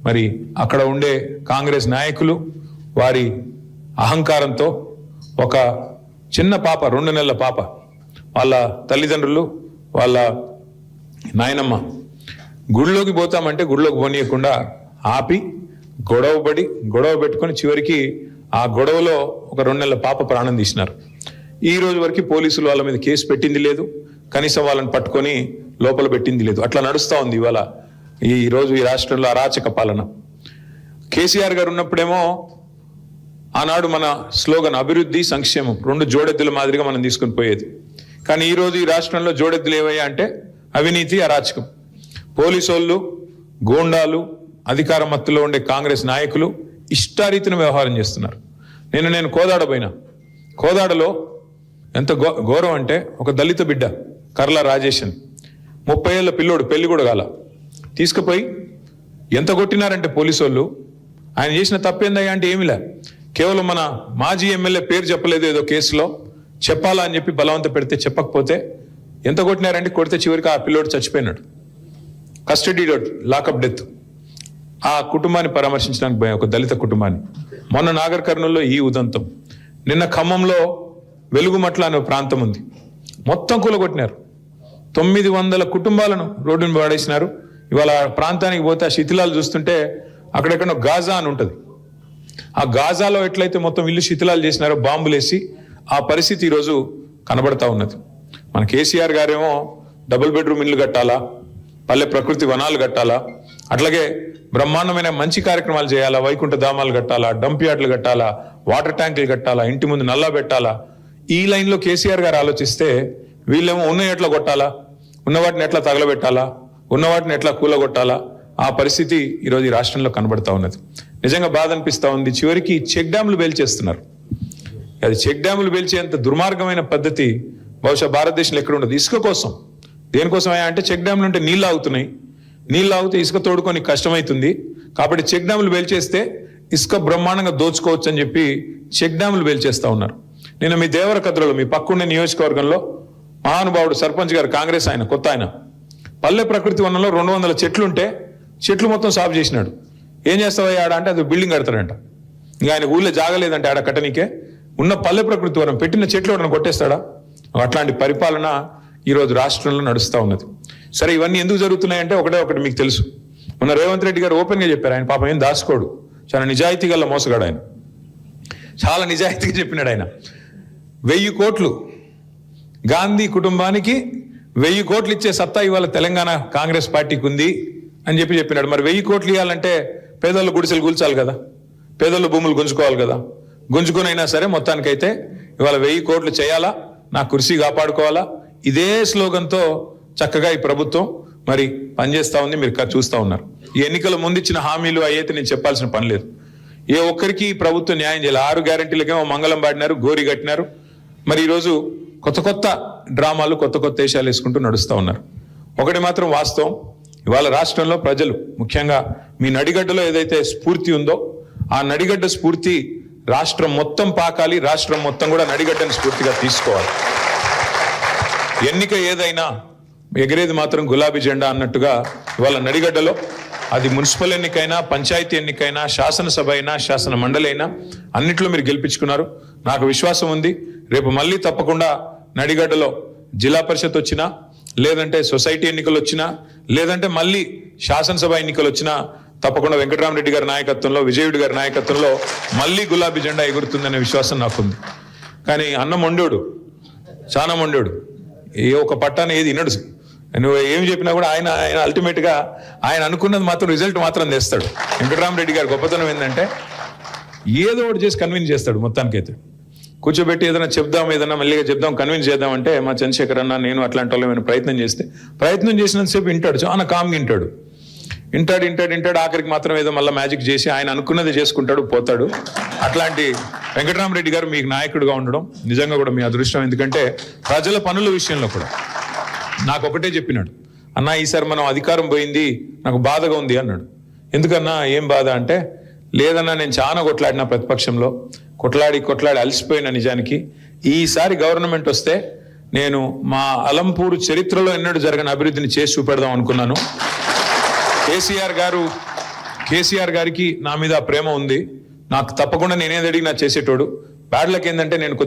మరి అక్కడ ఉండే కాంగ్రెస్ నాయకులు వారి అహంకారంతో ఒక చిన్న పాప 2 నెలల పాప వాళ్ళ తల్లిదండ్రులు వాళ్ళ నాయనమ్మ గుడిలోకి పోతామంటే గుడిలోకి పోనీయకుండా ఆపి గొడవ పెట్టుకొని చివరికి ఆ గొడవలో ఒక 2 నెలల పాప ప్రాణం తీసినారు. ఈ రోజు వరకు పోలీసులు వాళ్ళ మీద కేసు పెట్టింది లేదు, కనీసం వాళ్ళని పట్టుకొని లోపల పెట్టింది లేదు. అట్లా నడుస్తూ ఉంది ఇవాళ ఈ రోజు ఈ రాష్ట్రంలో అరాచక పాలన. కేసీఆర్ గారు ఉన్నప్పుడేమో ఆనాడు మన స్లోగన్ అభివృద్ధి సంక్షేమం 2 జోడెద్దుల మాదిరిగా మనం తీసుకుని పోయేది. కానీ ఈ రోజు ఈ రాష్ట్రంలో జోడెద్దులు ఏవయ్యా అంటే అవినీతి, అరాచకం. పోలీసు వాళ్ళు, గూండాలు, అధికార మత్తులో ఉండే కాంగ్రెస్ నాయకులు ఇష్టారీతిన వ్యవహారం చేస్తున్నారు. నేను కోదాడ పోయినా. కోదాడలో ఎంత ఘోరం అంటే ఒక దళిత బిడ్డ కర్ల రాజేష్ అని 30 ఏళ్ల పిల్లోడు, పెళ్లి కూడా కాల, తీసుకుపోయి ఎంత కొట్టినారంటే పోలీసు వాళ్ళు. ఆయన చేసిన తప్పేందయ్యా అంటే ఏమిలే, కేవలం మన మాజీ ఎమ్మెల్యే పేరు చెప్పలేదు ఏదో కేసులో, చెప్పాలా అని చెప్పి బలవంత పెడితే చెప్పకపోతే ఎంత కొట్టినారంటే కొడితే చివరికి ఆ పిల్లోడు చచ్చిపోయినాడు. Custody lockup death. ఆ కుటుంబాన్ని పరామర్శించడానికి పోయాం, ఒక దళిత కుటుంబాన్ని. మొన్న నాగర్ కర్నూలులో ఈ ఉదంతం. నిన్న ఖమ్మంలో వెలుగుమట్ల అనే ప్రాంతం ఉంది, మొత్తం కూలగొట్టినారు. 900 కుటుంబాలను రోడ్డును పడేసినారు. ఇవాళ ప్రాంతానికి పోతే ఆ శిథిలాలు చూస్తుంటే అక్కడెక్కడో గాజా అని ఉంటుంది. ఆ గాజాలో ఎట్లయితే మొత్తం ఇల్లు శిథిలాలు చేసినారో బాంబులేసి, ఆ పరిస్థితి ఈరోజు కనబడతా ఉన్నది. మన కేసీఆర్ గారేమో డబుల్ బెడ్రూమ్ ఇల్లు కట్టాలా, పల్లె ప్రకృతి వనాలు కట్టాలా, అట్లాగే బ్రహ్మాండమైన మంచి కార్యక్రమాలు చేయాలా, వైకుంఠ ధామాలు కట్టాలా, డంప్ యార్డ్లు కట్టాలా, వాటర్ ట్యాంకులు కట్టాలా, ఇంటి ముందు నల్లా పెట్టాలా. ఈ లైన్లో కేసీఆర్ గారు ఆలోచిస్తే వీళ్ళేమో ఉన్న ఎట్లా కొట్టాలా, ఉన్న వాటిని ఎట్లా తగలబెట్టాలా, ఉన్న వాటిని ఎట్లా కూలగొట్టాలా, ఆ పరిస్థితి ఈరోజు ఈ రాష్ట్రంలో కనబడతా ఉన్నది. నిజంగా బాధ అనిపిస్తూ ఉంది. చివరికి చెక్ డ్యాములు పేల్చేస్తున్నారు. అది చెక్ డ్యాములు పేల్చేంత దుర్మార్గమైన పద్ధతి బహుశా భారతదేశంలో ఎక్కడ ఉండదు. ఇసుక కోసం. దేనికోసం అంటే చెక్ డ్యాములు ఉంటే నీళ్ళు ఆగుతున్నాయి, నీళ్ళు ఆగితే ఇసుక తోడుకొని కష్టమవుతుంది కాబట్టి చెక్ డ్యాములు పేల్చేస్తే ఇసుక బ్రహ్మాండంగా దోచుకోవచ్చు అని చెప్పి చెక్ డ్యాములు పేల్చేస్తా ఉన్నారు. నేను మీ దేవరకద్రలో, మీ పక్కుండే నియోజకవర్గంలో మహానుభావుడు సర్పంచ్ గారు, కాంగ్రెస్ ఆయన, కొత్త ఆయన, పల్లె ప్రకృతి వనంలో 200 చెట్లుంటే చెట్లు మొత్తం సాఫ్ చేసినాడు. ఏం చేస్తావయ్యా ఆడ అంటే అది బిల్డింగ్ కడతాడంట. ఇంకా ఆయన ఊళ్ళో జాగలేదంటే ఆడ కట్టనీకే. ఉన్న పల్లె ప్రకృతి వనం పెట్టిన చెట్లు వాడిని కొట్టేస్తాడా? అట్లాంటి పరిపాలన ఈరోజు రాష్ట్రంలో నడుస్తూ ఉన్నది. సరే, ఇవన్నీ ఎందుకు జరుగుతున్నాయంటే ఒకటి మీకు తెలుసు. మొన్న రేవంత్ రెడ్డి గారు ఓపెన్గా చెప్పారు, ఆయన పాపం ఏం దాచుకోడు, చాలా నిజాయితీ గల మోసగాడు ఆయన. చాలా నిజాయితీగా చెప్పినాడు ఆయన. 1000 కోట్లు గాంధీ కుటుంబానికి 1000 కోట్లు ఇచ్చే సత్తా ఇవాళ తెలంగాణ కాంగ్రెస్ పార్టీకి ఉంది అని చెప్పినాడు. మరి 1000 కోట్లు ఇవ్వాలంటే పేదోళ్ళు గుడిసెలు కూల్చాలి కదా, పేదోళ్ళు భూములు గుంజుకోవాలి కదా. గుంజుకునైనా సరే మొత్తానికైతే ఇవాళ 1000 కోట్లు చేయాలా, నా కుర్సీ కాపాడుకోవాలా, ఇదే స్లోగన్తో చక్కగా ఈ ప్రభుత్వం మరి పనిచేస్తూ ఉంది. మీరు చూస్తూ ఉన్నారు. ఈ ఎన్నికల ముందు ఇచ్చిన హామీలు అయితే నేను చెప్పాల్సిన పని లేదు. ఏ ఒక్కరికి ఈ ప్రభుత్వం న్యాయం చేయాలి. 6 గ్యారెంటీలకేమో మంగళం పాడినారు, గోరి కట్టినారు. మరి ఈరోజు కొత్త డ్రామాలు, కొత్త వేషాలు వేసుకుంటూ నడుస్తూ ఉన్నారు. ఒకటి మాత్రం వాస్తవం, ఇవాళ రాష్ట్రంలో ప్రజలు, ముఖ్యంగా మీ నడిగడ్డలో ఏదైతే స్ఫూర్తి ఉందో ఆ నడిగడ్డ స్ఫూర్తి రాష్ట్రం మొత్తం పాకాలి. రాష్ట్రం మొత్తం కూడా నడిగడ్డని స్ఫూర్తిగా తీసుకోవాలి. ఎన్నిక ఏదైనా ఎగిరేది మాత్రం గులాబీ జెండా అన్నట్టుగా ఇవాళ నడిగడ్డలో, అది మున్సిపల్ ఎన్నికైనా, పంచాయతీ ఎన్నికైనా, శాసనసభ అయినా, శాసన మండలి అయినా అన్నిట్లో మీరు గెలిపించుకున్నారు. నాకు విశ్వాసం ఉంది, రేపు మళ్ళీ తప్పకుండా నడిగడ్డలో జిల్లా పరిషత్ వచ్చినా, లేదంటే సొసైటీ ఎన్నికలు వచ్చినా, లేదంటే మళ్ళీ శాసనసభ ఎన్నికలు వచ్చినా తప్పకుండా వెంకటరామరెడ్డి గారి నాయకత్వంలో, విజయుడి గారి నాయకత్వంలో మళ్ళీ గులాబీ జెండా ఎగురుతుందనే విశ్వాసం నాకుంది. కానీ అన్నం వండోడు, చాలా వండోడు, ఏ ఒక పట్టాన్ని ఏది వినడు. నువ్వు ఏమి చెప్పినా కూడా ఆయన అల్టిమేట్ గా ఆయన అనుకున్నది మాత్రం రిజల్ట్ మాత్రం తెస్తాడు. వెంకటరామరెడ్డి గారి గొప్పతనం ఏంటంటే ఏదో ఒకటి చేసి కన్విన్స్ చేస్తాడు. మొత్తానికైతే కూర్చోబెట్టి ఏదైనా మెల్లిగా చెప్దాం, కన్విన్స్ చేద్దామంటే మా చంద్రశేఖర్ అన్న, నేను అట్లాంటి వాళ్ళు ఏమైనా ప్రయత్నం చేసినంతసేపు వింటాడు, చాలా కామ్గా వింటాడు. ఆఖరికి మాత్రం ఏదో మళ్ళీ మ్యాజిక్ చేసి ఆయన అనుకున్నది చేసుకుంటాడు, పోతాడు. అట్లాంటి వెంకటరామరెడ్డి గారు మీకు నాయకుడిగా ఉండడం నిజంగా కూడా మీ అదృష్టం. ఎందుకంటే ప్రజల పనుల విషయంలో కూడా నాకు ఒకటే చెప్పినాడు, అన్నా ఈసారి మనం అధికారం పోయింది, నాకు బాధగా ఉంది అన్నాడు. ఎందుకన్నా ఏం బాధ అంటే, లేదన్నా నేను చాలా కొట్లాడినా, ప్రతిపక్షంలో కొట్లాడి అలసిపోయినా. నిజానికి ఈసారి గవర్నమెంట్ వస్తే నేను మా అలంపూరు చరిత్రలో ఎన్నడూ జరగని అభివృద్ధిని చేసి చూపెడదాం అనుకున్నాను. కేసీఆర్ గారికి నా మీద ప్రేమ ఉంది. నాకు తప్పకుండా నేనేది అడిగినా చేసేటోడు. బ్యాడ్ లక్ ఏంటంటే నేను